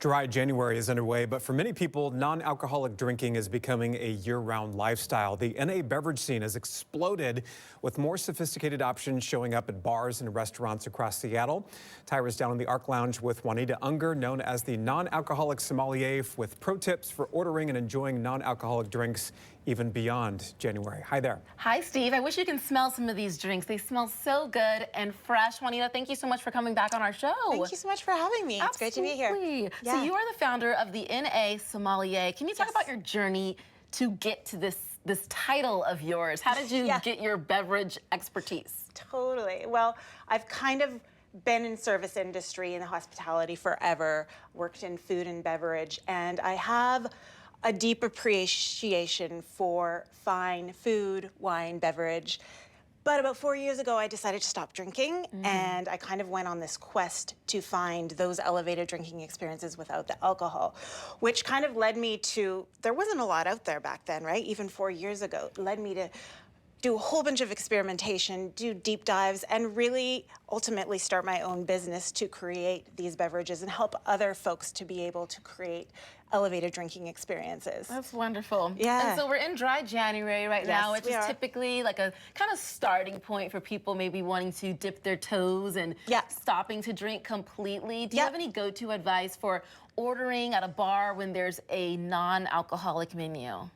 Dry January is underway, but for many people, non-alcoholic drinking is becoming a year-round lifestyle. The NA beverage scene has exploded with more sophisticated options showing up at bars and restaurants across Seattle. Tyrah's down in the Arc Lounge with Juanita Unger, known as the Non Alcoholic Sommelier, with pro tips for ordering and enjoying non-alcoholic drinks even beyond January. Hi there. Hi, Steve. I wish you can smell some of these drinks. They smell so good and fresh. Juanita, thank you so much for coming back on our show. Thank you so much for having me. It's great to be here. Yeah. So you are the founder of the NA Sommelier. Can you talk about your journey to get to this title of yours? How did you get your beverage expertise? Totally. Well, I've kind of been in service industry and hospitality forever, worked in food and beverage, and I have a deep appreciation for fine food, wine, beverage. But about 4 years ago, I decided to stop drinking, and I kind of went on this quest to find those elevated drinking experiences without the alcohol, which kind of led me to, there wasn't a lot out there back then, right? Even 4 years ago, it led me to do a whole bunch of experimentation, do deep dives, and really ultimately start my own business to create these beverages and help other folks to be able to create elevated drinking experiences. That's wonderful. Yeah. And so we're in dry January right now, which is typically like a kind of starting point for people maybe wanting to dip their toes and stopping to drink completely. Do you have any go-to advice for ordering at a bar when there's a non-alcoholic menu?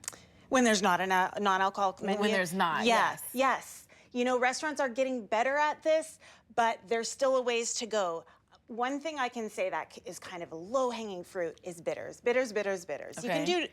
When there's not a non-alcoholic menu? When there's not, yes. You know, restaurants are getting better at this, but there's still a ways to go. One thing I can say that is kind of a low-hanging fruit is bitters. Bitters. Okay. You can do,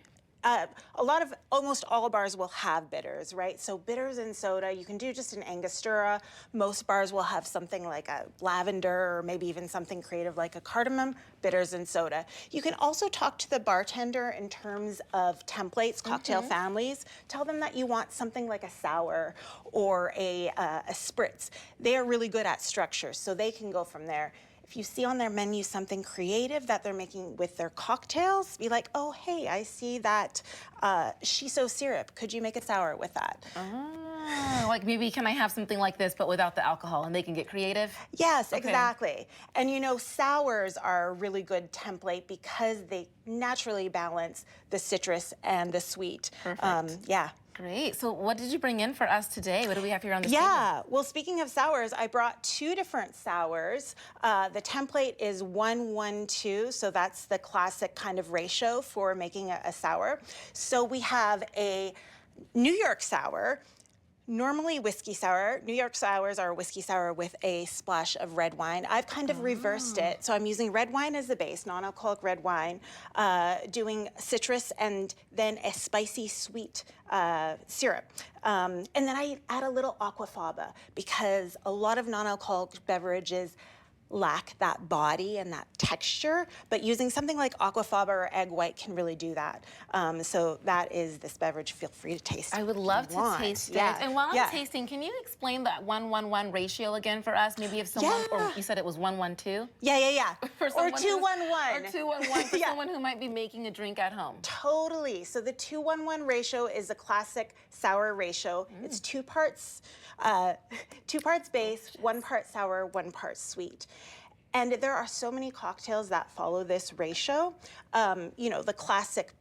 almost all bars will have bitters, right? So bitters and soda, you can do just an Angostura. Most bars will have something like a lavender or maybe even something creative like a cardamom, bitters and soda. You can also talk to the bartender in terms of templates, cocktail families. Tell them that you want something like a sour or a spritz. They are really good at structure, so they can go from there. If you see on their menu something creative that they're making with their cocktails, be like, oh, hey, I see that shiso syrup. Could you make a sour with that? Like maybe can I have something like this but without the alcohol, and they can get creative? Yes, exactly. And you know, sours are a really good template because they naturally balance the citrus and the sweet. Perfect. Great. So what did you bring in for us today? What do we have here on the table? Well, speaking of sours, I brought 2 different sours. The template is 1-1-2, so that's the classic kind of ratio for making a sour. So we have a New York sour, normally whiskey sour. New York sours are whiskey sour with a splash of red wine. I've kind of reversed it. So I'm using red wine as the base, non-alcoholic red wine, doing citrus and then a spicy sweet syrup. And then I add a little aquafaba because a lot of non-alcoholic beverages lack that body and that texture, but using something like aquafaba or egg white can really do that. So that is this beverage. Feel free to taste it. I would love to taste it. And while I'm tasting, can you explain that 1-1-1 ratio again for us? Maybe if someone, or you said it was 1-1-2? Yeah. Or 2-1-1. Or 2-1-1 for someone who might be making a drink at home. Totally. So the 2-1-1 ratio is a classic sour ratio. It's 2 parts base, 1 part sour, 1 part sweet. And there are so many cocktails that follow this ratio. You know, the classic,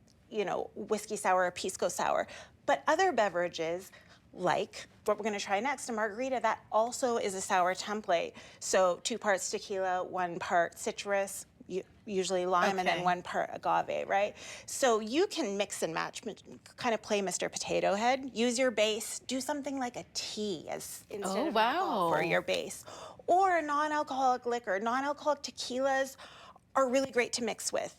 whiskey sour or pisco sour. But other beverages, like what we're going to try next, a margarita, that also is a sour template. So 2 parts tequila, 1 part citrus, usually lime, and then 1 part agave, right? So you can mix and match, kind of play Mr. Potato Head. Use your base. Do something like a tea instead of alcohol for your base. Or a non-alcoholic liquor. Non-alcoholic tequilas are really great to mix with.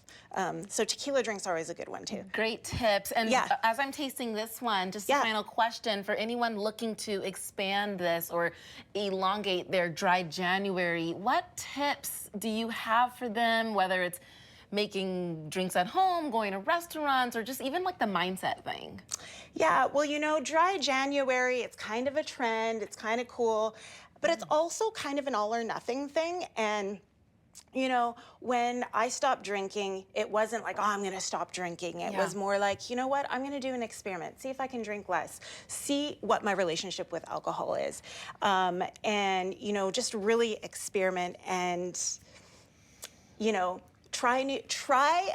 So tequila drinks are always a good one too. Great tips. And as I'm tasting this one, just a final question for anyone looking to expand this or elongate their dry January, what tips do you have for them, whether it's making drinks at home, going to restaurants, or just even like the mindset thing? Yeah, well, you know, dry January, it's kind of a trend, it's kind of cool, but it's also kind of an all or nothing thing. And you know, when I stopped drinking, it wasn't like, oh, I'm going to stop drinking. It was more like, you know what, I'm going to do an experiment, see if I can drink less, see what my relationship with alcohol is. And, you know, just really experiment and, you know, try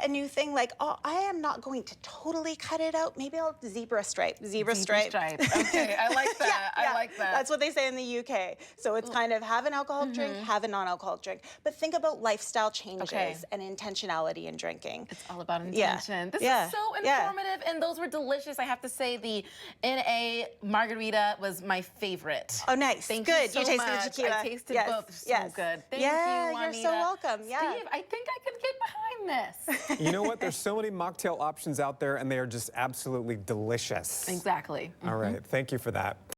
a new thing. Like, oh, I am not going to totally cut it out. Maybe I'll zebra stripe. Zebra stripe. Okay, I like that. Yeah, I like that. That's what they say in the UK. So it's kind of have an alcoholic drink, have a non-alcoholic drink. But think about lifestyle changes and intentionality in drinking. It's all about intention. This is so informative, and those were delicious. I have to say the NA margarita was my favorite. Oh, nice. Thank good. you so tasted much. the tequila. I tasted both. So good. Thank you, Juanita. You're so welcome. Yeah. Steve, I think I could get behind this. You know what? There's so many mocktail options out there, and they are just absolutely delicious. Exactly. All right. Thank you for that.